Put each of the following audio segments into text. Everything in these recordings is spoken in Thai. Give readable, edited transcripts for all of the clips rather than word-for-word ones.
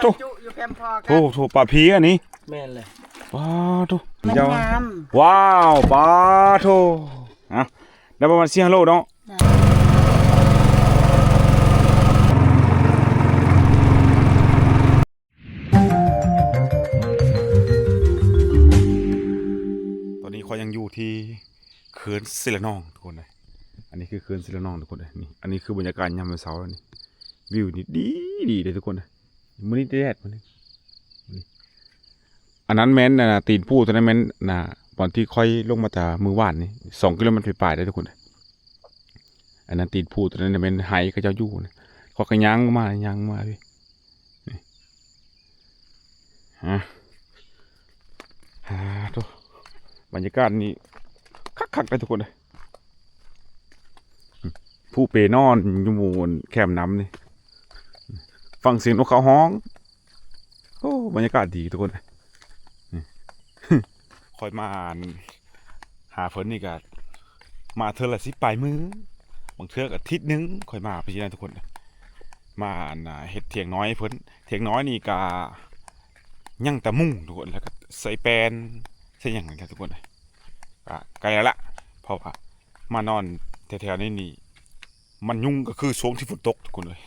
โถปลาผีอันนี้แม่นเลยว้าวโถเจ้าว้าวปลาโถอ่ะได้ประมาณ4 โลเนาะตอนนี้เขายังอยู่ที่เขื่อนศิลานองทุกคนเลยอันนี้คือเขื่อนศิลานองทุกคนเลยนี่อันนี้คือบรรยากาศยามเช้าแล้วนี่วิวนี่ดีเลยทุกคนเลยมื้อนี้แดดมื้อนี้อันนั้นแม้นนะตีนผู้ตอนนั้นแม้นนะตอนที่ค่อยลงมาจากมือว่านนี่2 กิโลเมตรปลายได้ทุกคนเลยอันนั้นตีนผู้ตอนนั้นแม้นไฮก็เจ้าอยู่นะเขาก็ย่างมาพี่ทุกบรรยากาศนี่คักๆเลยทุกคนเลยผู้เปนอนอยู่บนแคมน้ำนี่ฟังเสียงนกเขาฮ้องโอ้บรรยากาศดีทุกคนเลยคอยมาหาเพิ่นนี่ก็มาเทื่อละ10 ปลายมือบางเทื่อก็อาทิตย์นึงคอยมาพี่น้องทุกคนมาเฮ็ดเถียงน้อยเพิ่นเถียงน้อยนี่ก็ยั่งตะมุ่งทุกคนแล้วก็ใส่แปนใส่หยังกันทุกคนเลยก็ไกลแล้วล่ะเพราะว่ามานอนแถวๆนี้นี่มันยุ่งก็คือช่วงที่ฝนตกทุกคนเลย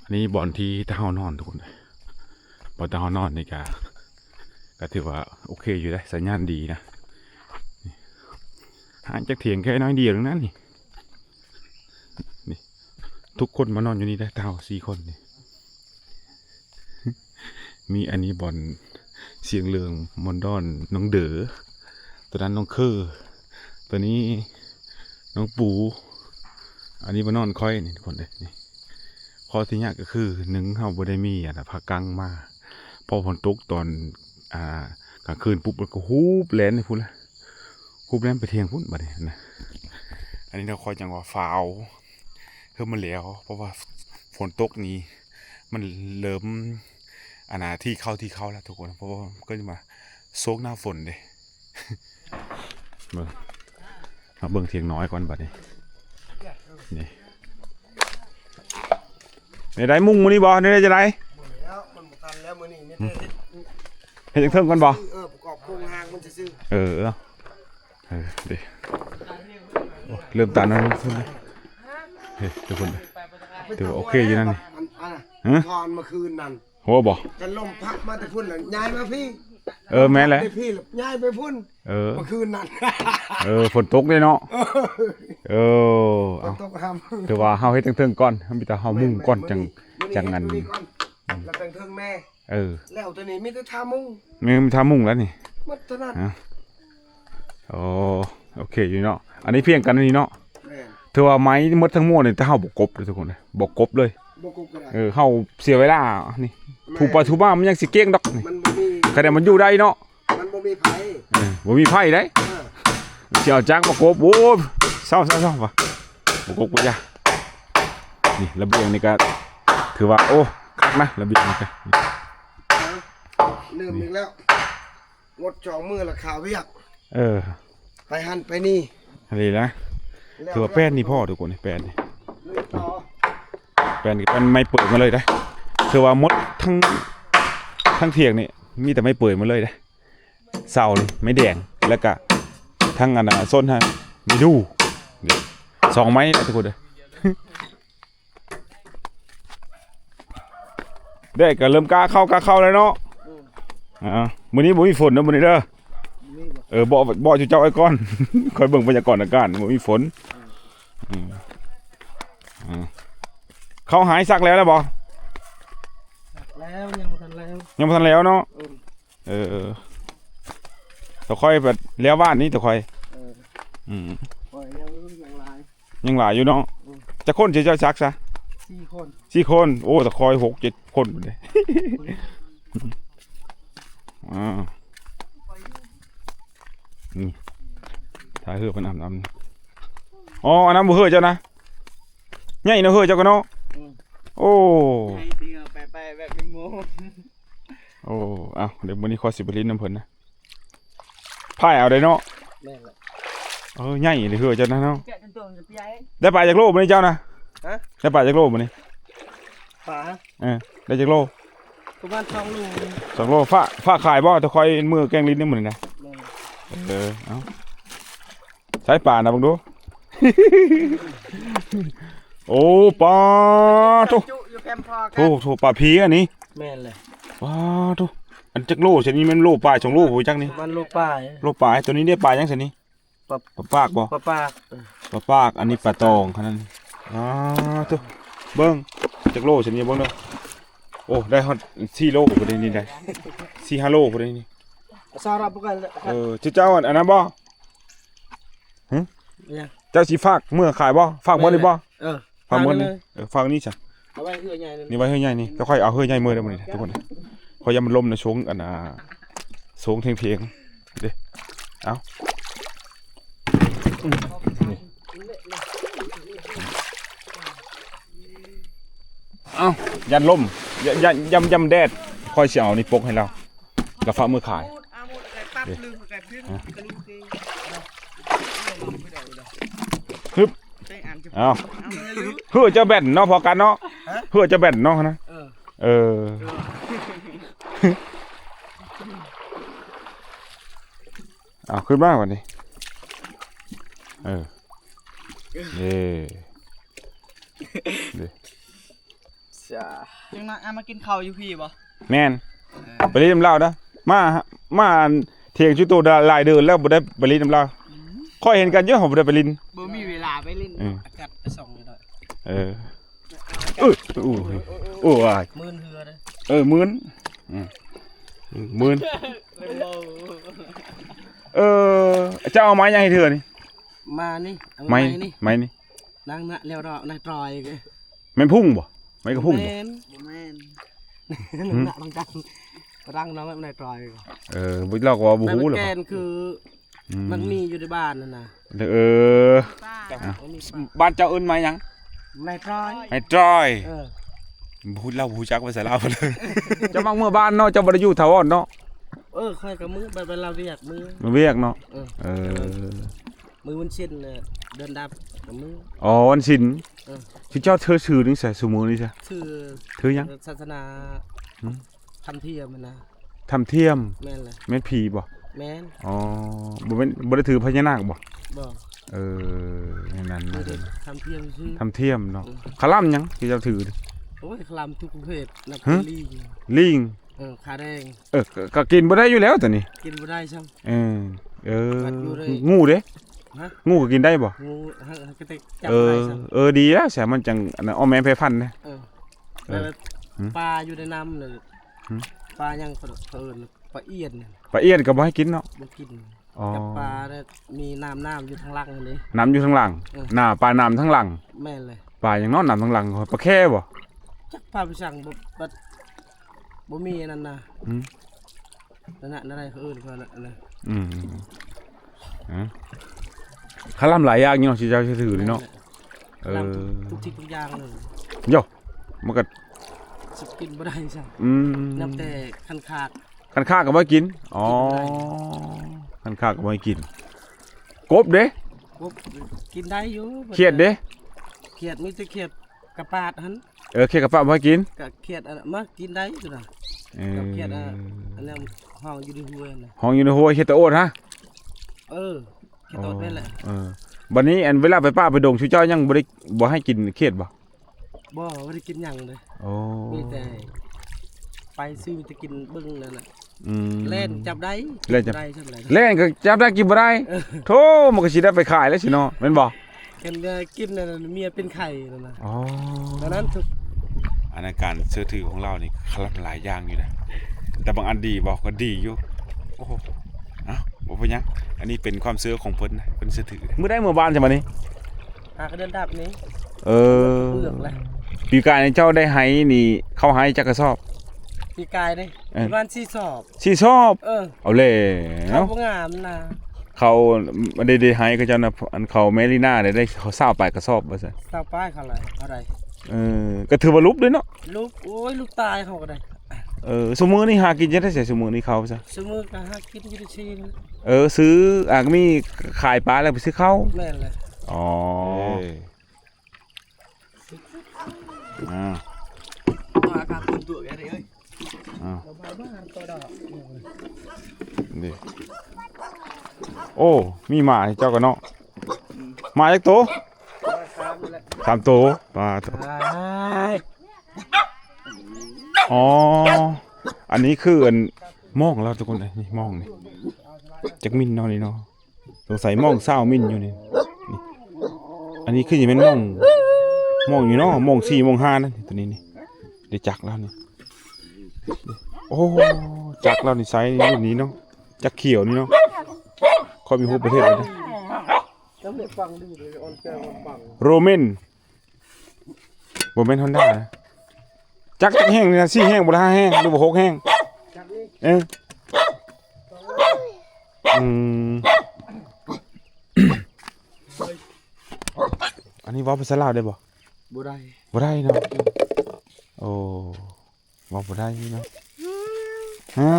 อันนี้บ่อนที่ตาเฮานอนทุกคนเลยบ่อนตาเฮานอนนี่ก็ถือว่าโอเคอยู่ได้สัญญาณดีนะห่างจากเถียงแค่น้อยเดียวนึงนั่นนี่ทุกคนมานอนอยู่นี่ได้เท่า4 คนนี่ มีอันนี้บ่อนเสียงเรืองมอนดอนน้องเด๋อตัวนั้นน้องเคอตัวนี้น้องปูอันนี้มานอนค่อยนี่ทุกคนเลยนี่ข้อที่ยากก็คือ1เฮาบ่ได้มีภาคกลางมาพอฝนตกตอนกลางคืนปุ๊บมันก็ฮูบแล่นนี่พุ่นละฮูบแล่นไปเที่ยงพุ่นบัดนี้นะอันนี้เราคอยจังว่าฟ้าวเพิ่มมาแล้วเพราะว่าฝนตกนี้มันเริ่มที่เข้าแล้วทุกคนเพราะว่าก็จะมาโซกหน้าฝนเลย มาเบิ่งเถียงน้อยก่อนบัดนี้นี่ในได้มุ่งมื้อนี้บ่ในได้จะได้มันบ่ทันแล้วมื้อนี้เฮ็ดจังเทิงก่อนบ่ประกอบโครงหางมันซื่อดิเริ่มตันแล้วทุกคนเฮ้ยทุกคนถือว่าโอเคอยู่นั่นนี่ทอนเมื่อคืนนั่นโหบ่จะลมพักมาแต่พุ่นน่ะย้ายมาพี่แม่นแหละพี่ย้ายไปพุ่นเมื่อคืนนั่นฝนตกเลยเนาะฝนตกห้ามถือว่าเฮาเฮ็ดเทิงๆก่อนมีแต่เฮามุ่งก่อนจังงั้นแล้วแต่งเทิงแม่แล้วตัวนี้มีแต่ทามุ่งมีทามุ่งแล้วนี่หมดเท่านั้นโอเคอยู่เนาะอันนี้เพียงกันนี่เนาะถือว่าไม้หมดทั้งหมดนี่ถ้าเฮาบ่กบเลยทุกคนเลยบ่กบเลยเฮาเสียเวลานี่ถูกปะถูกบ้ามันยังสิเก้งดอกนี่มันบ่มีคะแนนมันอยู่ได้เนาะมันบ่มีไผบ่มีไผได้เสี่ยวจักบ่กบโอ้เศร้าว่ะบ่กบบ่จ้ะนี่ระเบียงนี่ก็ถือว่าโอ้คักนะระเบียงนี่ก็ลืมอีกแล้วงด2 มื้อละข่าวเวียกไปหันไปนี่อะไรนะถือว่าแป้นนี่พ่อทุกคนนี่แป้นนี่แป้นไม่เปิดมาเลยได้ถือว่ามดทั้งเถียงนี่มีแต่ไม่เปิดมาเลยได้เสานี่ไม่แดงแล้วก็ทั้งส้นฮะมีดู2 ไม้ทุกคนเลยได้ก็เริ่มกล้าเข้าแล้วเนาะมื้อนี้บ่มีฝนนะมื้อนี้เด้อบ่จุเจ้าไอ้ก้อนคอยเบิ่งบรรยากาศอากาศบ่มีฝนเขาหายซักแล้วบ่แล้วยังบ่ทันแล้วเนาะตะค่อยแบบแล้วบ้านนี้ตะค่อยยังหลายอยู่เนาะจะคนเจ้าซักซะ4 คนโอ้ตะค่อย6 7 คนเลยนี่ถ่ายเหือเป็นน้ำอันนั้นบ่เหือเจ้านะใหญ่เนาะเหือเจ้าก็เนาะโอ้ไปแบบเป็นโมเดี๋ยวมื้อนี้ขอสิบลิ้นน้ำเพิ่นนะพายเอาได้เนาะใหญ่เลยเหือเจ้านะเนาะได้ปลาจากโลกมื้อนี้เจ้านะได้ปลาจากโลกมื้อนี้ ปลา ได้จักโล ประมาณ2 โล 2 โลฟ้าขายบ่ตะคอยมือแกงลิ้นนี่มื้อนี้นะเอ้าใช้ป่านะบังดู โอ้ปลาทุ อยู่แคมป์พอกั โถปลาผีอันนี้ แม่นเลย ปลาทุอันจักโลเช่นนี้มันโลปลาย2 โลโหจักนี่ มันลูกปลา โลปลายตัวนี้ได้ปลายังเช่นนี้ ปลา ปลาปากบ่ ปลา ปลาปากอันนี้ปลาตองขนาดนั้นทุเบิ่งจักโลเช่นนี้เบิ่งเด้อโอ้ได้ฮอด4 โลบ่ได้นี่ได้4-5 โลบ่ได้นี่ สาระปกัน เจ้าอันนั้นบ่ เนี่ย เจ้าสิฝากเมื่อขายบ่ฝากบ่ได้บ่ ฝากมื้อนี้ฝากนี่จ้ะ เอาไว้เฮือใหญ่เลย นี่ไว้เฮือใหญ่นี่แล้วค่อยเอาเฮือใหญ่มื้อเด้อมื้อนี้ทุกคนขอยอย่ามันล่มนะชงอันชงเพียงๆเด้เอาเอายันล่มยำแดดค่อยสิเอานี่ปกให้เราแล้วฝากมื้อขายฮึบเอาเพื่อจะแบนเนาะพอกันเนาะเพื่อจะแบนเนาะนะเอาขึ้นมาวันนี้เย่จังนะมากินข้าวอยู่พี่บ่ แม่นไปรีดน้ำเหล้านะมาเที่ยงชุดโตลายเดินแล้วบ่ได้ไปรีดน้ำเหล้าค่อยเห็นกันเยอะผมบ่ได้ไปลิน บ่มีเวลาไปเล่นอากาศไปส่องเลยโอ้ย มื่นเฮือเด้ มื่นเจ้าเอาไม้ยังให้เธอนี่ มานี่ ไม้นี่ นั่งนะแล้วดอกนายตรอยก แม่นพุ่งบ่ไม้ก็พุ่งบ่ แม่นนั่งบางจังรังน้องนายตรอยบ่เราก็บ่ฮู้หรอก แกนคือมันมีอยู่ในบ้านนั่นน่ะบ้านเจ้าเอิ้นไม้ยัง นายตรอย ไม้จ้อยพูดเล่าฮู้จักภาษาลาวเลยเจ้ามักเมื่อบ้านเนาะเจ้าบ่ได้อยู่ถาวรเนาะค่อยกับมือไปเราเรียกมือเวียกเนาะมือวันชินเดินดับกับมืออ๋อวันศิลป์ที่เจ้าเธอชื่อนี่ใส่สมุนนี่ใช่ถือยังศาสนาทำเทียมนะทำเทียมแม่นเลยแม่นผีบ่แม่นอ๋อบ่ได้ถือพญานาคบ่อย่างนั้นทำเทียมชื่อทำเทียมเนาะคลั่มยังที่เจ้าถือโอ้ยคลั่มทุกประเภทนักลิงขาแดงก็กินบ่ได้อยู่แล้วแต่นี่กินบ่ได้ช่างงูเด้งูก็กินได้บ่งูก็ได้จับได้ดีแล้วแสมันจังอ้อมแม่นไปพันนะปลาอยู่ในน้ำเลยปลายังปลาเอียนก็บ่ให้กินเนาะบ่กินกับปลาเนี่ยมีน้ำอยู่ทางหลังนี่น้ำอยู่ทางหลังหน้าปลาน้ำทางหลังแม่นเลยปลาอย่างน้อยน้ำทางหลังปลาแค่บ่จักปลาไปสั่งบ่มีนั่นนะนั่นอะไรเขาเขานั่นข้าล่ำหลายอย่างเนาะที่เจ้าถือนี่เนาะทุกทุกอย่างเลยโย่มันก็สกินบ่ได้ใช่นับแต่คันขาก็บ่กินอ๋อคันขาก็บ่กินกบเด้กบกินได้อยู่เขียดเด้เขียดมีแต่เขียดกระปาดหันเขียดกระปาดบ่กินกับเขียดมากินได้อยู่นะกับเขียดอันนั้นห้องอยู่ในหัวน่ะห้องอยู่ในหัวเขียดตะโอดฮะเขียดตะโอดนั่นแหละบัดนี้อันเวลาไปป้าไปดงชูเจ้ายังบ่ให้กินเขียดบ่ไม่ได้กินหยังเลยมีแต่ไปซื้อจะกินบึ้งนั่นแหละเล่นจับได้เล่นก็จับได้กินบ่ได้โธ่มันก็สิได้ไปขายแล้วสิเนาะแม่นบ่กินนั่นเมียเป็นไข่นั่นน่ะดังนั้นอันนั้นการเสื้อถือของเรานี่คลับหลายอย่างอยู่นะแต่บางอันดีบอกก็ดีอยู่โอ้โหบ่เป็นหยังอันนี้เป็นความเชื่อของเพิ่นนะเพิ่นเสื้อถือมื้อได้มื้อบ้านใช่มั้ยนี่ก็เดินดับนี้เปีกายเจ้าได้ไห้นี่เข้าไห้จักกระสอบปีกายได้บ้าน4 สอบเอาเลยเขาบ่งามนะเขาได้ไห้ก็เจ้านะอันเขาเมลิน่าได้เขาเศร้าไปกระสอบว่าซั่นเศร้าป้ายเขาอะไรก็ถือว่าลุกด้วยเนาะลุกโอ้ยลุกตายเขาก็ได้สมมื้อนี่หากินจะได้ใส่สมมื้อนี่เขาซะสมมื้อก็หากินอยู่ที่ซื้อก็มีขายปลาแล้วไปซื้อข้าวแม่นเลย ตัวแกเลยเอ้ย อ้าว เราบ้าบ้านตัวดอก นี่โอ้มีหมาให้เจ้ากันเนาะหมาจักโต 3นี่แหละ 3โตปลาตัวอ๋ออันนี้คืออันมองเราทุกคนเลยนี่มองนี่จักมินเนาะนี่เนาะสงสัยมอง20มินอยู่นี่อันนี้คือสิเป็นมองอยู่เนาะมอง4มอง5นั่นตัวนี้นี่ได้จักแล้วนี่โอ้จักแล้วนี่ไซส์นี่รุ่นนี้เนาะจักเขียวนี่เนาะค่อยมีฮู้ประเทศเลยนะ ต้องได้ฟังดูเลยออนแกฟัง โรเมนบ่แม่น Honda นะจักแห้งนี่นะ4แห้งบ่ละ5แห้งหรือบ่6แห้ง จากนี้ อืม อันนี้เว้าภาษาลาวได้บ่ บ่ได้ บ่ได้เนาะโอ้เว้าบ่ได้เนาะฮะ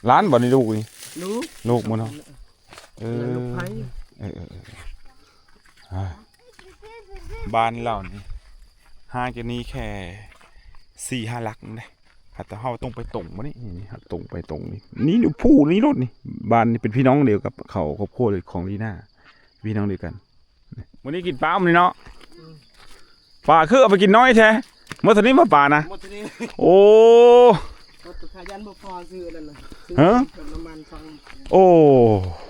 ร้านบ่นี่ลูกนี่ ลูก ลูกบ่เนาะลูกไผ บ้านเรานี่ห่างจากนี้แค่ 4-5 หลักนี่นะแต่เฮาต้องไปตรงบ่นี่ครับตรงไปตรงนี่นี่ผู้นี่รถนี่บ้านนี่เป็นพี่น้องเดียวกับเขาครอบครัวของลีน่าพี่น้องเดียวกันมื้อนี้กินปลามื้อนี้เนาะปลาคือเอาไปกินน้อยแท้เมื่อตอนนี้มาปลานะ หมดทีนี้ โอ้ รถขยันบ่พอซื้อนั่นน่ะ ฮะ น้ำมันฟัง โอ้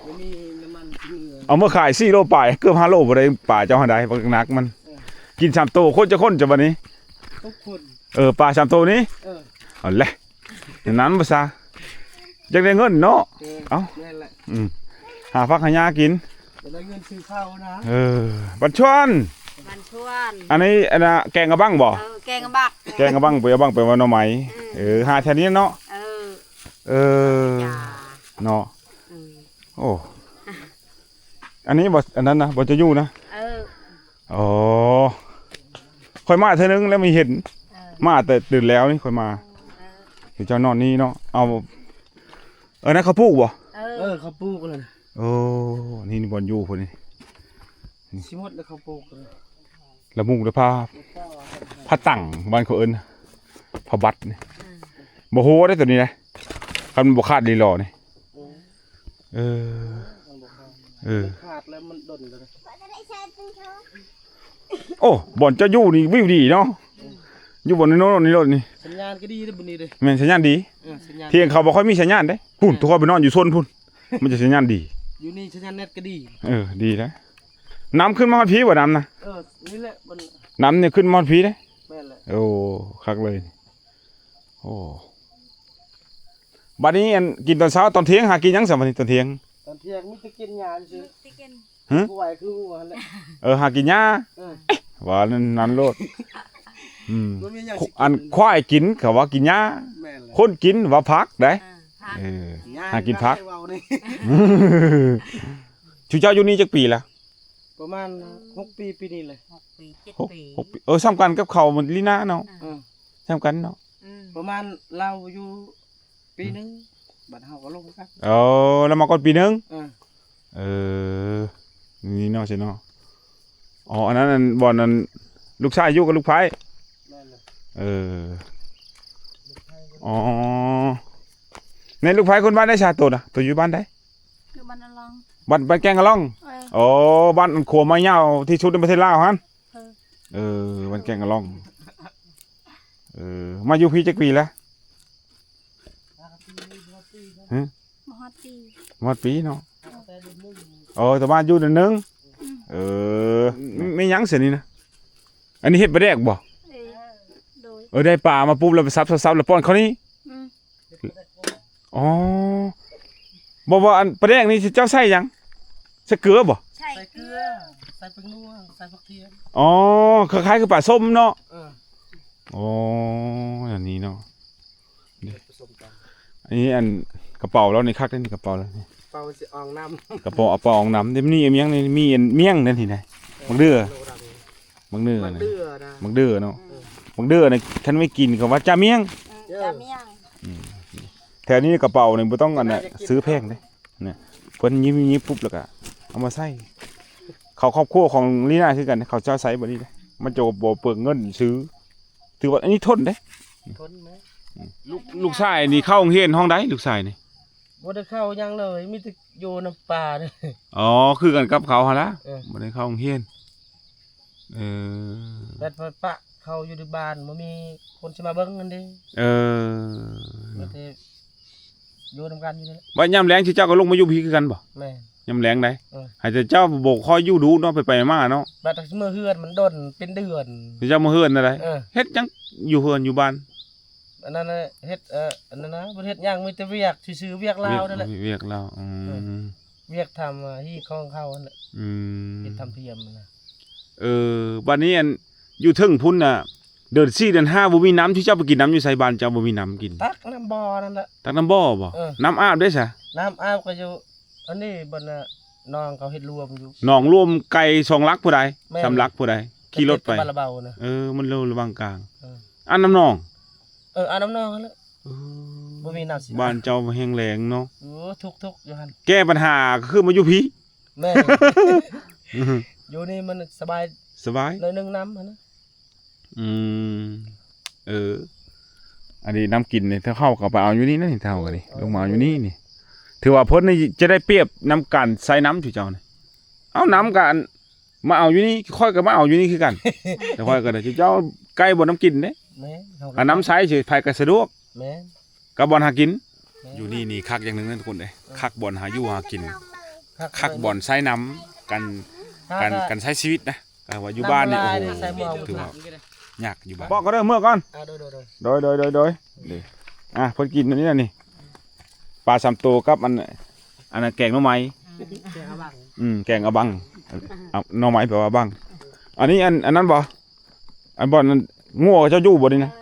บ่มีน้ำมันซื้อ เอามาขาย4โลปลายเกือบ5โลบ่ได้ปลาเจ้าหาได้บักนักมันกิน3โตคนจะคนจะบัดนี้ ทุกคน ปลา3โตนี้เอาแหละอย่างนั้นบ่ซะอยากได้เงินเนาะ เอ้า นั่นแหละ หาผักหายากิน จะได้เงินซื้อข้าวนะ บัดชวน มันชวน อันนี้อันน่ะแกงกระบังบ่ แกงกะบัก แกงกระบังไปเอาบังไปว่าหน่อไม้หาแถวนี้เนาะ จ่า เนาะ อืม โอ้อันนี้บ่อันนั้นนะบ่จะอยู่นะ อ๋อค่อยมาเทื่อนึงแล้วไม่เห็นมาแต่ตื่นแล้วนี่ค่อยมาเดี๋ยวเจ้านอนนี่เนาะเอานั่นเขาปลูกบ่ เขาปลูกเลย โอ้นี่บ่อนอยู่พุ่นนี่ ชิมดแล้วเขาปลูกเลย ละมุงละผ้าตั้งบ้านเขาเอิ้นผ้าบัดนี่บ่โหได้ตัวนี้นะคันบ่ขาดลีลอนี่ขาดแล้วมันดนเลย โอ้บ่อนเจ้าอยู่นี่วิวดีเนาะอยู่บ่อนโน่นนี่รถนี่ สัญญาณก็ดีเลยบุญนี้เลย แม่นสัญญาณดี สัญญาณ เที่ยงเขาบ่ค่อยมีสัญญาณเด้พุ่นทุกคนไปนอนอยู่โซนพุ่นมันจะสัญญาณดี อยู่นี่สัญญาณเน็ตก็ดี ดีแล้วน้ำขึ้นมาฮอดพีบ่น้ำนะ นี่แหละมัน น้ำเนี่ยขึ้นมาฮอดพีเด้ แม่นแหละ โอ้คักเลยโอ้บัดนี้อันกินตอนเช้าตอนเที่ยงหากินหยังสำบัดนี้ตอนเที่ยง ตอนเที่ยงมีแต่กินยาซื่อ ที่กิน ผู้ไหวคือหัวแหละ หากินหญ้าว่านั้นโลด มันมีอย่าง อันควายกินเขาว่ากินหญ้า แม่นแหละ คนกินว่าพักได้ พัก หากินพัก เว้านี่ ชูเจ้าอยู่นี่จักปีละ ประมาณ6 ปีปีนี้เลย 6 ปี 6 7 ปี ปีซ้ำกันกับเขามันลีน่าเนาะ เออ ซ้ำกันเนาะ ประมาณเราอยู่ปีนึงบัดเฮาก็ลงกัน แล้วมาก่อนปีนึง เออ นี่เนาะใช่เนาะอันนั้นบ่อนนั้นลูกชายอยู่กับลูกไผ่ แม่นเลย ในลูกไผ่คนบ้านได้ชาตัวนะตัวอยู่บ้านได้ อยู่บ้านอลอง บ้านแกงกะล่องบ้านขัวไม้ยาวที่สุดในประเทศลาวฮั่นบ้านแกงกะล่องมาอยู่พี่จักปีแล้ว มฮอดปี หมดปีเนาะแต่บ้านอยู่เดือนนึงไม่ยั้งเสียนี่นะอันนี้เฮ็ดไปแดกบ่ โดย ได้ปลามาปุ๊บแล้วไปซับแล้วป้อนเขานี่บอกว่าอันปลาแดกนี่เจ้าใส่ยังใส่เกลือบ่ ใช่ ใส่เกลือใส่ผงนัวใส่ผักเทียม คล้ายๆคือปลาส้มเนาะ เออ อย่างนี้เนาะ ผสมกัน อันนี้อันกระเป๋าแล้วนี่คักนี่กระเป๋าแล้วนี่ เป่าสิอองน้ำ กระเป๋าเอาปองน้ำเดี๋ยวนี่เมียงนี่มีเมียงนั่นทีไหนบังเดือบังเดือ มัน นะ เดือนะ บังเดือเนาะบังเดือเนี่ยท่านไม่กินก็ว่าจ่าเมียง จะเมียง แถวนี้กระเป๋าเนี่ยบ่ต้องอันน่ะซื้อแพงเด้เนี่ยเพิ่นยิ้มปุ๊บแล้วก็เอามาใส่เขาครอบครัวของลีน่าคือกันเขาเจ้าใส่บ่นี้เด้มันจะบ่เปลืองเงินซื้อ ถือว่าอันนี้ทนเด้ ทนไหม ลูกชายนี่เข้าโรงเรียนห้องใดลูกชายนี่ บ่ได้เข้ายังเลยมีแต่อยู่น้ำป่าเลย อ๋อคือกันกับเขาหั่นล่ะ เออ บ่ได้เข้าโรงเรียนเออ แบบปะเขาอยู่ในบ้านบ่มีคนสิมาเบิ่งกันเด้ เออ มีแต่อยู่นำกันอยู่นั่นแหละ ว่ายามแลงสิเจ้าก็ลงมาอยู่พี่คือกันบ่ แม่ ยามแลงได้ เออ ให้แต่เจ้าโบกคอยอยู่ดูเนาะไปมาเนาะ บัดเมื่อเฮือนมันดนเป็นเดือน สิเจ้ามาเฮือนอะไร เออ เฮ็ดจังอยู่เฮือนอยู่บ้าน อันนั้นน่ะเฮ็ดอันนั้นนะบ่เฮ็ดหยังมีแต่เวียกซื่อๆเวียกลาวนั่นแหละ เวียกเราเวียกทำที่ของเขานั่นแหละ เฮ็ดทำเทียมนั่นน่ะ บัดนี้อันอยู่เทิงพุ่นน่ะเดือน4เดือน5บ่มีน้ำที่เจ้าไปกินน้ำอยู่ไสบ้านเจ้าบ่มีน้ำกิน ตักน้ำบ่อนั่นแหละ ตักน้ำบ่อบ่ เออ น้ำอาบได้ซะ น้ำอาบก็อยู่อันนี้บนน่ะน้องเขาเฮ็ดรวมอยู่ หนองรวมไก่2ลักผู้ใด แม่น 3ลักผู้ใดขี่รถไป บ้านละเบานะ มันเร็วระหว่างกลาง เออ อันน้ำหนอง อาน้ำนองนั่นแหละบ่มีน้ำสิ บ้านเจ้าแห้งแล้งเนาะ โอ้ทุกๆอยู่หั่น แก้ปัญหาก็คือมาอยู่พี่ แม่ อยู่นี่มันสบาย สบาย หน่อยนึงน้ำหั่นนะ อืมอันนี้น้ำกินเนี่ยถ้าเข้ากับไปเอาอยู่นี่นะนี่เท่ากันนี่ลงมาอยู่นี่นี่ถือว่าเพิ่นนี่จะได้เปรียบน้ำกันใส่น้ำอยู่เจ้านี่เอาน้ำกันมาเอาอยู่นี่ค่อยก็มาเอาอยู่นี่คือกัน แต่ค่อยก็ได้เจ้าใกล้บ่น้ำกินเด้ แม่เฮา อันน้ำใช้เฉยไผก็สะดวก แม่ กับบ่อนหากิน แม่ อยู่นี่นี่คักอย่างหนึงนะทุกคนเด้คักบ่อนหาอยู่หากินคักบ่อนใช้น้ำกันใช้ชีวิตนะว่าอยู่บ้านนี่โอ้โห ใส่หม้อ ถือว่ายากอยู่บ้านบอกก็ได้เมื่อก่อน โดย โดยนี่เพิ่นกินอันนี้น่ะนี่ปลาสามตัวกับอันนั้นแกงหน่อไม้ แกงบัง แกงอะบังเอาหน่อไม้แปลว่าบังอันนี้อันนั้นบ่อันบ่นั้นงัวเจ้าอยู่บ่นี่นะ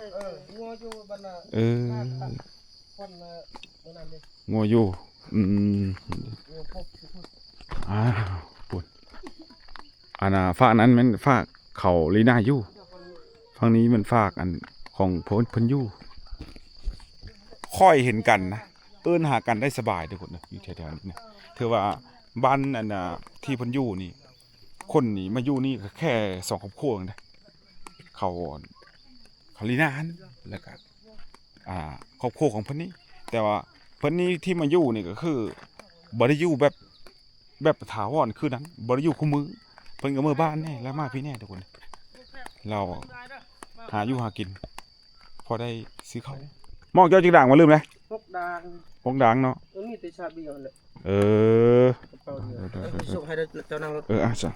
งัวอยู่บ้านน่ะ คนนั่นดิ งัวอยู่พวก ปุ่นอันน่ะฝากนั้นมันฝากเขาลีน่าอยู่ฝั่งนี้มันฝากอันของเพิ่นอยู่ค่อยเห็นกันนะหากันได้สบายทุกคนนะอยู่แถวๆนี้นะถือว่าบ้านอันน่ะที่เพิ่นอยู่นี่คนนี่มาอยู่นี่ก็แค่2ครอบครัวนะเขาลีน่าแล้วก็ครอบครัวของเพิ่นนี่แต่ว่าเพิ่นนี่ที่มาอยู่นี่ก็คือบ่ได้อยู่แบบถาวรคือนั้นบ่ได้อยู่คู่มือเพิ่นก็มื้อบ้านแน่แล้วมาพี่แน่ทุกคนเราหาอยู่หากินพอได้ซื้อข้าวมองเจ้าจิกด่างมาลืมเลย พวกด่าง พกด่างเนาะ มีแต่ชาบีนั่นแหละ ส่งให้เจ้านั่งรถ อ่ะจ้ะ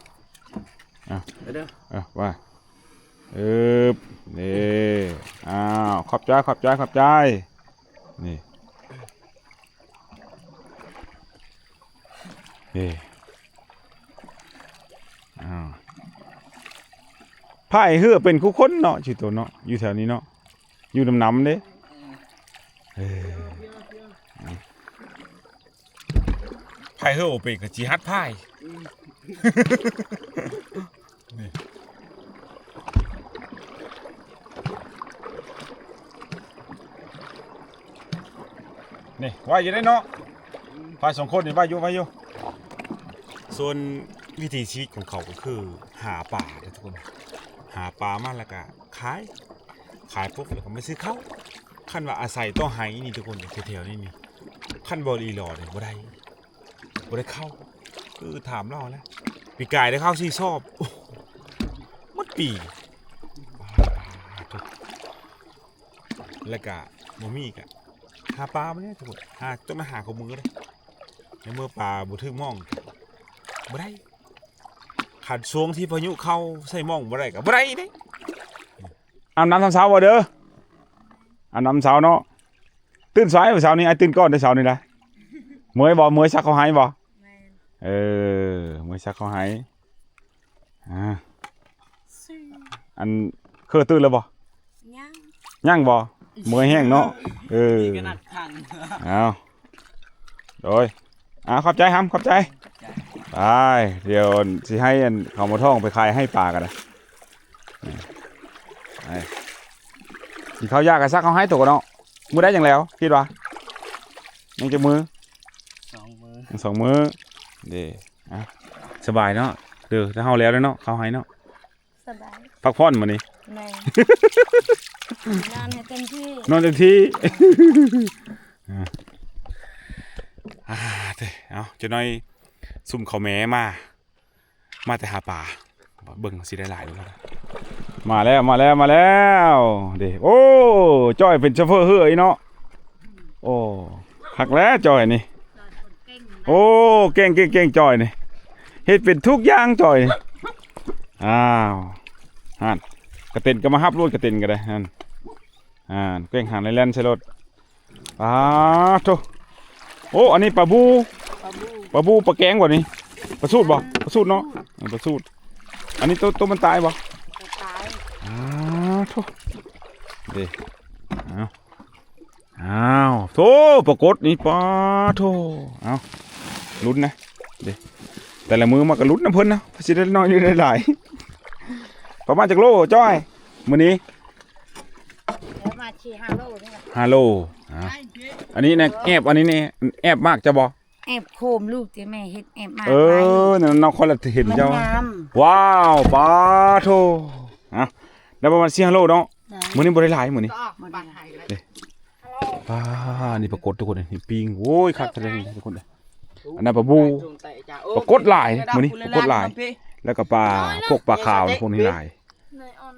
เด้อ ว่านี่ขอบใจนี่ไผ่เหือเป็นคู่คนเนาะชื่อตัวเนาะอยู่แถวนี้เนาะอยู่น้ำเด้ไผ่เหือโอเป็นกับจีฮัดไผ่นี่ว่าอยู่ได้เนาะไผ่2คนนี่ว่าอยู่ส่วนวิถีชีวิตของเขาก็คือหาป่าทุกคนหาปลามาแล้วก็ขายปุ๊บแล้วก็ไม่ซื้อข้าวขั้นว่าอาศัยต้องไห้นี่ทุกคนแถวๆนี่ขั้นบริหลอดเนี่ยบ่ได้เข้าคือถามเราแล้วปีกายได้เข้า4 ซอบหมดปีแล้วก็บ่มีอีกหาปลามาเนี่ยทุกคนต้องมาหาของมือเลยในเมื่อปลาบ่ถึงม่องบ่ได้ขัดช่วงที่พายุเข้าใส่ม่องบ่ได้ก็บ่ได้เด้อาบน้ำทำเช้าบ่เด้ออาบน้ำเช้าเนาะตื่นสายเช้านี้ไอ้ตื่นก่อนเด้อเช้านี้นะเมื่อยซักเขาหายบ่เมื่อยซักเขาหายอันเคยตื่นแล้วบ่ยังบ่เมื่อยแห้งเนาะเอาโดยขอบใจครับขอบใจไปเดี๋ยวสิให้เขามาท่องไปขายให้ปลากันนะที่เขายากกันซักเขาให้ตัวเนาะมือได้อย่างแล้วคิดว่ายังจะมือ2 มือเดี๋ยวสบายเนาะถ้าเขาแล้วเนาะเขาให้เนาะ สบาย พักผ่อนมานี่ แม่ นอนให้เต็มที่ นอนเต็มที่ เด้อเอาจะน้อยซุ่มเขาแม้มาแต่หาปลาเบิ่งสิได้หลายแล้วมาแล้วเด้โอ้จ้อยเป็นโชเฟอร์เฮ้ยเนาะโอ้หักแล้วจ้อยนี่โอ้เก่งจ้อยนี่เฮ็ดเป็นทุกอย่างจ้อยนี่อ้าวหั่นกระเต็นก็มาฮับรถกระเต็นก็ได้หั่นเก่งหันไล่แล่นใส่รถโธ่โอ้อันนี้ปลาบูปลาแกงกว่านี้ปลาสูตรบ่ปลาสูตรเนาะปลาสูตรอันนี้ตัวมันตายบ่ ตาย โธ่เด้โธ่ปรากฏนี่ปลาโธ่ลุ้นนะเด้แต่ละมือมาก็ลุ้นน้ำเพิ่นนะสิได้น้อยได้หลายประมาณจักโลจ้อยมื้อนี้ เดี๋ยวมาชี้5 โลนี่แหละ 5 โลอันนี้นะแอบอันนี้นี่แอบมากจะบ่ แอบโคมลูกที่แม่เฮ็ดแอบมาก นั่นน้องคนละเห็น มัน เจ้า งาม ว้าวปลาโธ่ได้ประมาณ4 โลเนาะ ได้ มื้อนี้บ่ได้หลายมื้อนี้ บ่ได้ ปลานี่ปรากฏทุกคนนี่ปิงโว้ยคักแท้เลยทุกคนเลยอันนั้นปลาบู ปรากฏหลายมื้อนี้ปรากฏหลาย แล้วก็ปลาพวกปลาขาวพวกนี้หลาย นายออน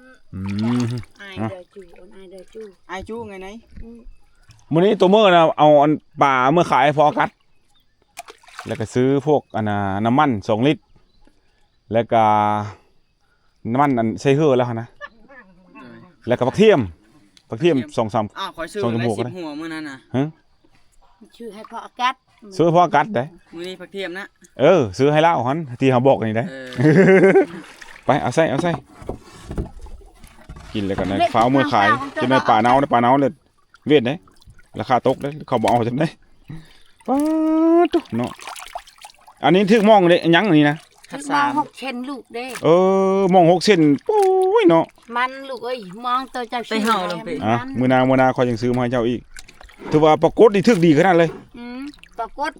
ไอ อายเดอจูออนอายเดอจู ไอจูไงไหน มื้อนี้ตัวเมื่อนะเอาอันปลาเมื่อขายพอกัดแล้วก็ซื้อพวกอันน้ำมัน2 ลิตรแล้วก็น้ำมันอันใส่เฮือแล้วนะแล้วก็ผักเทียม2-3 อ้าวคอยซื้อ ส่งจ ได้ มูกก็ 10 ได้ หัวมื้อนั้นน่ะ ชื่อให้พ่ออากาศ ซื้อพอกัดได้ มื้อนี้ผักเทียมนะ ซื้อให้เล่าหันที่เขาบอกนี่ได้ ไปเอาใส่กินเลยกันนะฟ้าเมื่อขายจะได้ปลาเน่าเลยเวียดได้ราคาตกได้เขาบอกเอาจำได้ป้าตุ๊เนาะอันนี้ถึกมองเลยยังอันนี้นะ คัด ม สา อง ม 6 เซนลูกเด้ มอง6 เซนโอ้ยเนาะ มันลูกเอ้ยมองตัวเจ้าชื่อ มือนาคอยยังซื้อมาให้เจ้าอีกถือว่าปรากฏนี่ถึกดีขนาดเลย ปรากฏ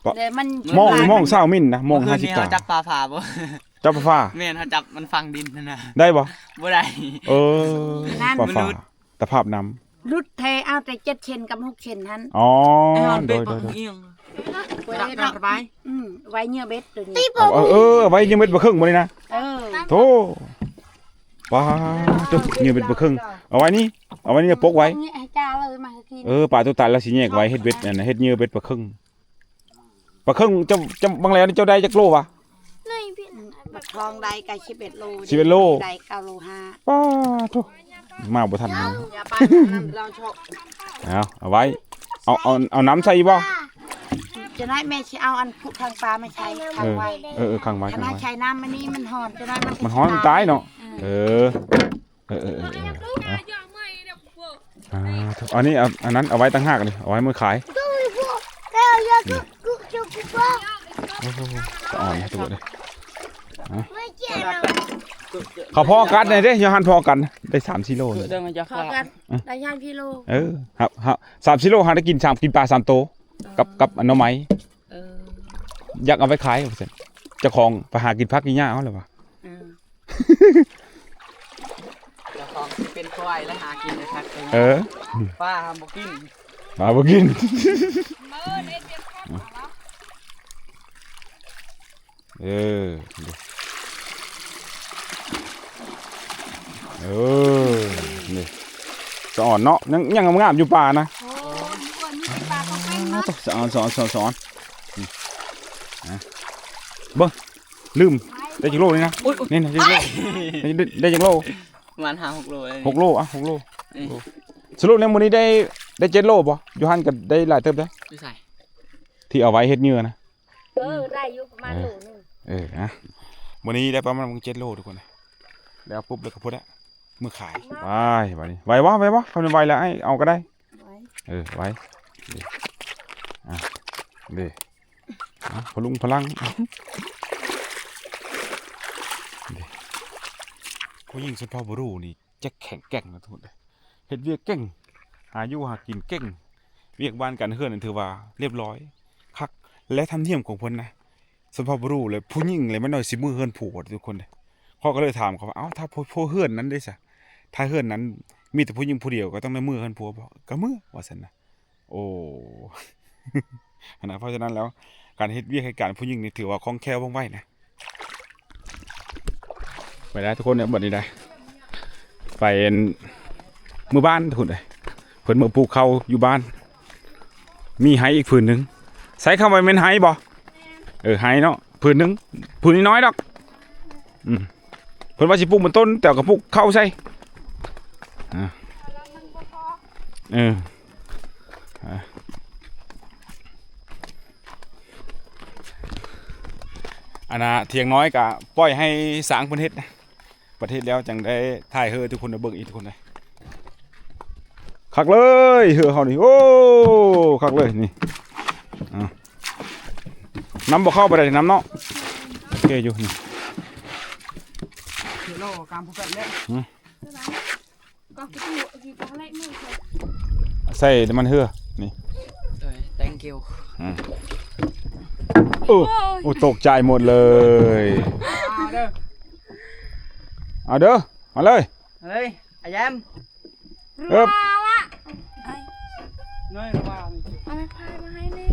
ปะ เดี๋ยวมัน มอง20 มิลนะมอง เมื่อคืนนี้ 50 เฮา ตา จับปลาผ่าบ่ จับปลาฟ้า แม่นเฮาจับมันฟังดินนั่นน่ะ ได้บ่ บ่ได้ ปลาฟ้าตะภาพน้ รุดเทเอาแต่7 เซนกับ6 เซนนั้น ำอ๋อ ไอ้ฮอน โด เป็ด ย ปลาเอียง ไว้ ดักระบาย ไว้เนื้อเบ็ดตัวนี้ ไว้ยังเม็ดบะครึ่งบ่นี่นะ โธ่ปลาตุ๊ยังเม็ดบะครึ่งเอาไว้นี่ปกไว้ ให้จ้าเลยมากิน ปลาตัวตายแล้วสิแยกไว้เฮ็ดเบ็ดนั่นน่ะเฮ็ดเหยื่อเบ็ดปลาครึ่งเจ้าบางแล้วนี่เจ้าได้จักโลวะ บักคลองใดไก่11 โล 11 โล ใด9 โล 5 ป้าโธ่มาบ่ทันเลย อย่าไปเราชอบ เอาไว้เอาน้ำใส่บ่ จะได้แม่สิเอาอันพุทางปลามาใช้ทางไว้ ข้างไว้ ถ้าใช้น้ำมันนี่มันหอนจะได้ มันฮ้อนมันตายเนาะอันนี้อันนั้นเอาไว้ตั้งหากนี่เอาไว้มื้อขายสะอ่อนนะตัวเลยเขาพอกันได้ยหันพอกันได้3-4 โลเลย เดินมาจาก ขอกันได้ย่างพี่โล ครับ3-4 โลหาได้กินปลา3 โตกับอันน้อไม้อยากเอาไว้ขายเสร็จเจ้าของไปหากินพักกินหญ้าเอาเลยวะ เจ้าของเป็นควายและหากินนะครับ ป้าบ่กิน มาบ่กินนี่สอนเนาะยังงามอยู่ป่านะ โอ้ยคนมีปลาเขาเป็นเนาะ สอนเบิ่งลืมได้จักโลนี่นะนี่นะได้จักโล ประมาณ5-6 โลเลย 6 โล6 โลสรุปในมื้อนี้ได้7 โลบ่อยู่หั่นก็ได้หลายเติบได้ ไม่ใส่ ที่เอาไว้เฮ็ดเหยื่อนะ ได้อยู่ประมาณโลนึง วันนี้ได้ประมาณ7 โลทุกคนแล้วปุ๊บแล้วก็พุทธะมือขายไปนี้ไว้วะทำไว้แล้วไอ้เอาก็ได้ไว้ดีพลังผู้หญิงสุดพ่อบรูนี่จะแข็งแกร่งนะทุกคนเฮ็ดเวียกเก่งหาอยู่หากินเก่งเวียกบ้านกันเฮือนนั่นถือว่าเรียบร้อยคักและทำเนียมของเพิ่นนะสุภาพบุรุษเลยผู้หญิงเลยไม่น้อยสิมือเฮือนผัวทุกคนเลยพ่อก็เลยถามเขาว่าถ้าพ่อเฮือนนั้นได้ซะถ้าเฮือนนั้น มีแต่ผู้หญิงผู้เดียวก็ต้องได้มือกันผัวบ่ก็มือว่าซั่นน่ะโอ้ นะเพราะฉะนั้นแล้วการเฮ็ดเวียกให้การผู้หญิงนี่ถือว่าคล่องแคล่วว่องไวนะไปได้ทุกคนเนี่ยบัดนี้ได้ไปมือบ้านทุกคนเลยเพิ่นมาปลูกข้าวอยู่บ้านมีไหอีกผืนหนึงใส่เข้าไปเป็นไหบ่ไหเนาะผืนหนึงผืนน้อยๆดอกเพิ่นว่าสิปลูกบนต้นแต่ก็ปลูกเข้าใส่อันน่ะเถียงน้อยก็ปล่อยให้สร้างเพิ่นเฮ็ดนะประเทศแล้วจังได้ถ่ายเฮอทุกคนได้เบิ่งอีกทุกคนเลยคักเลยเฮอเฮานี่โอ้คักเลยนี่น้ำบ่เข้าไปได้น้ำเนาะโอเคอยู่นี่ เดี๋ยวเราการผู้กันแล้ว ก็คืออยู่ตรงไหนมือใคร ใส่น้ำมันเฮือนี่ thank you โอ้ตกใจหมดเลยเอาเด้อมาเลย เฮ้ยอาแยม เอิบ น้อยว่า เอาไม่พายมาให้นี่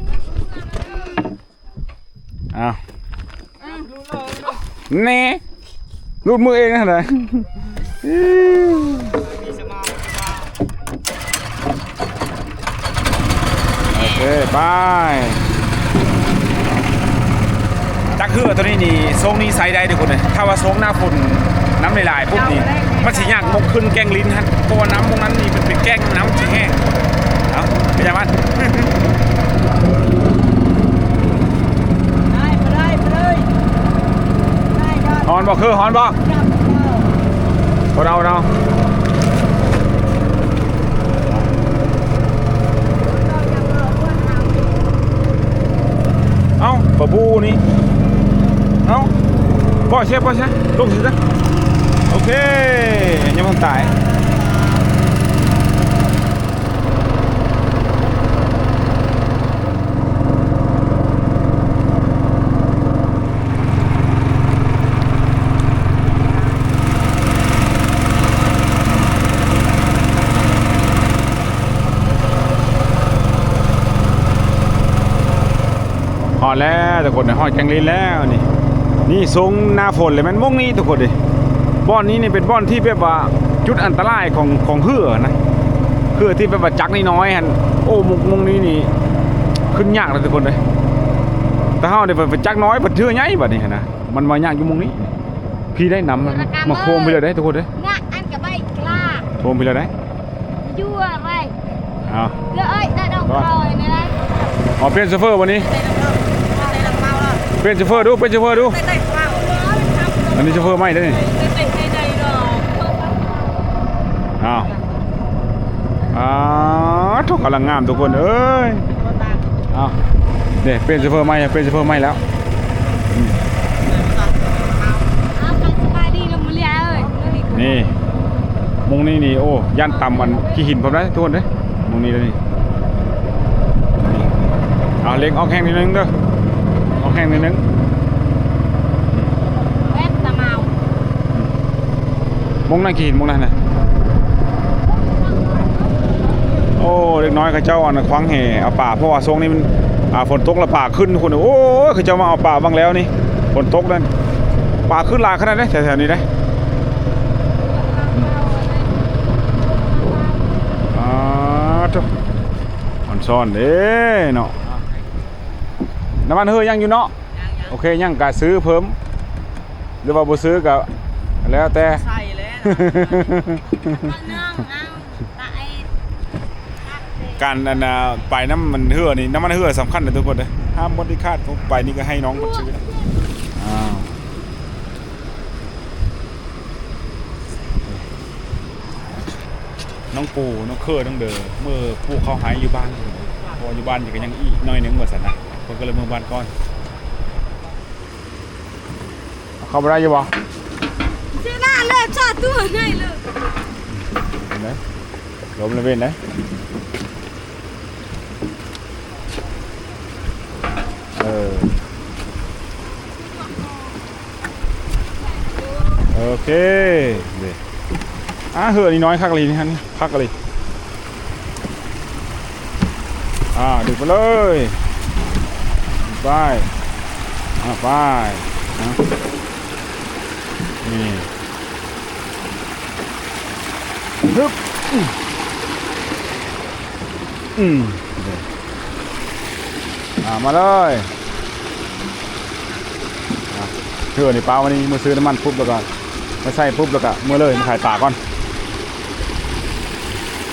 อ้าวนี่รูดมือเองนะ โอเคบายจักเฮือตัวนี้นี่ทรงนี้ใส่ได้ทุกคนเลยถ้าว่าทรงหน้าฝนน้ำหลายๆปุ๊บนี่มันสิยากมกขึ้นแกงลิ้นฮะเพราะว่าน้ำตรงนั้นนี่มันเป็นแกงน้ำที่แห้งเอาไปยังบ้าน ได้ไปเลยได้ยอด ฮอนบ่คือฮอนบ่คนเอาเอ้าปะบูนี่เอ้าบ่เชฟลงสิซะโอเคยังไม่ตายฮอดแล้วทุกคนฮอดแกงลิ้นแล้วนี่ทรงหน้าฝนเลยมันม่วงนี้ทุกคนดิบ่อนนี้นี่เป็นบ่อนที่แบบว่าจุดอันตรายของเหือนะเหือที่แบบว่าจักน้อยๆฮั่นโอ้มุงนี้นี่ขึ้นยากเลยทุกคนเลยแต่เฮาได้ไปจักน้อยบัดเหือใหญ่บัดนี้นะมันมายากอยู่มุงนี้พี่ได้นำมาโคมไปเลยได้ทุกคนเด้ น่ะอันกับใบกล้า โคมไปเลยได้ ยั่วไป เอา เด้อเอ้ยได้ดอกลอยนี่นะ อ๋อเปลี่ยนโซเฟอร์วันนี้ ได้ดอกเมาแล้ว เปลี่ยนโซเฟอร์ดูเป็นโซเฟอร์ดู ได้เมา อันนี้โซเฟอร์ใหม่เด้นี่ ได้ดอก ทุกกำลังงามทุกคนเอ้ยเอาเนี่ยเป็นโซเฟอร์ใหม่แล้ว เอาไปสบายดีแล้วมื้อเลี้ยเอ้ย นี่มงนี้นี่โอ้ย่านต่ำมันขี้หินผมได้ทุกคนเด้มงนี้เลยนี่เอาเล็งออกแห้งนิดนึงเด้อออกแห้งนิดนึง เอ็ดตะเมาม งนั่นขี้หินมงนั่นน่ะโอ้เล็กน้อยเขาเจ้าอันคว้างแห่เอาป่าเพราะว่าทรงนี้มันฝนตกแล้วป่าขึ้นทุกคนโอ้เขาเจ้ามาเอาป่าบ้างแล้วนี่ฝนตกนั่นป่าขึ้นหลายขนาดนี้แถวๆนี้ได้ทุกมันซ่อนเด้เนาะน้ำมันเฮือยังอยู่เนาะโอเคยังกะซื้อเพิ่มหรือว่าบ่ซื้อก็แล้วแต่ ใช่แล้ว การไปน้ำมันเฮือนี่น้ำมันเฮือสำคัญนะทุกคนเลยห้ามบริคาดผมไปนี่ก็ให้น้องมันซื้อนะน้องปูน้องเคอน้องเดอเมื่อปูเขาหายอยู่บ้านพออยู่บ้านอยู่ก็ยังอีกน้อยหนึงเหมือนสันนะคนก็เลยเมื่อบ้านก่อนเข้าไปได้ยังบ่ เจ้าหน้าเลิกชาติตัวง่ายเลย เห็นไหมลมเลยเป็นไหมโอเคเดี๋ยว เหือนี่น้อยคักเลยนี่ฮะนี่คักเลยดึกไปเลยไปไปนี่ฮึบมาเลยเถื่อนี่ป้าวันนี้มาซื้อน้ำมันปุ๊บแล้วก็มาใส่ปุ๊บแล้วก็เมื่อเลยมาขายปลาก่อน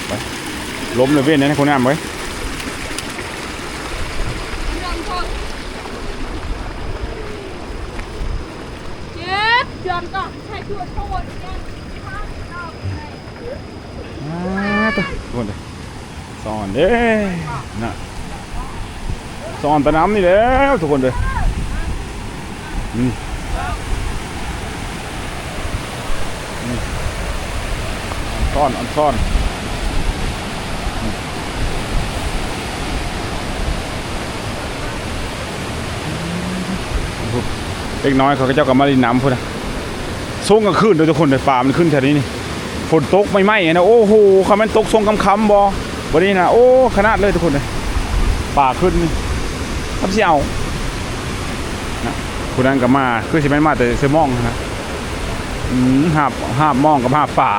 ไปล้มเลยเว้นนะคนงามไว้เดือนก่อนใช้ตัวโทษแกทุกคนเลยสอนเด้น่ะสอนตะน้ำนี่แล้วทุกคนเลยซ่อนซ่อนเล็กน้อยเขาก็เจ้ากับมาลินน้ำพุ่นนะส่งกลางคืนโดยทุกคนในป่ามันขึ้นแถวนี้นี่ฝนตกไม่ไหม้นะโอ้โหคำมันตกทรงคำบ่วันนี้นะโอ้ขนาดเลยทุกคนเลยป่าขึ้นนี่ทับเสี่ยวนะคุณนั้นกับมาคือสิแม่นมาแต่เสื้อม่องนะหาบม่องกับหาบป่า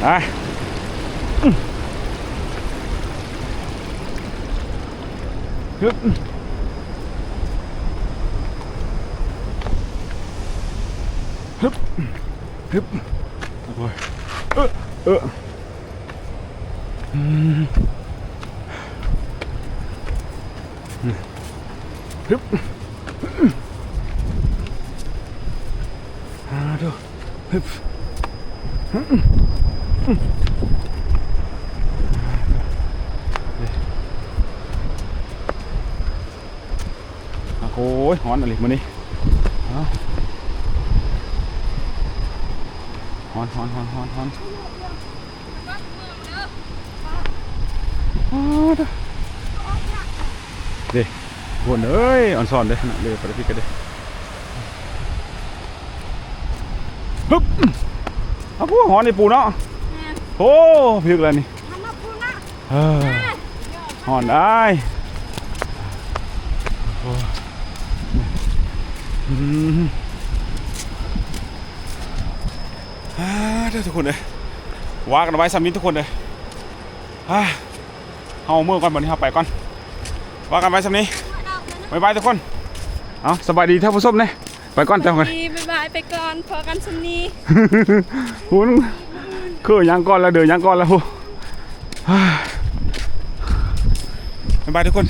ไปฮึบฮึบฮึบโอ้ยฮึบดูฮึบโอ้ยฮ้อนอะไรมื้อนี้ฮ้อนเด้วนเอ้ยอ่อนซ่อนเด้นะเลยไปพี่กันเด้ฮึบเอาพวกฮ้อนในปูเนาะโอ้พี่อะไรนี่ฮ้อนได้ทุกคนเลยว่ากันไว้ซ้ำนี้ทุกคนเลยเอาเมื่อก่อนวันนี้เอาไปก่อนว่ากันไว้ซ้ำนี้บ๊ายบายทุกคนเอาสบายดีท่านผู้ชมเนี่ยไปก่อนเจ้ากันบ๊ายบายไปก่อนพอกันซ้ำนี้หุ่นคือยังก่อนแล้วเดือยังก่อนแล้วบ๊ายบายทุกคน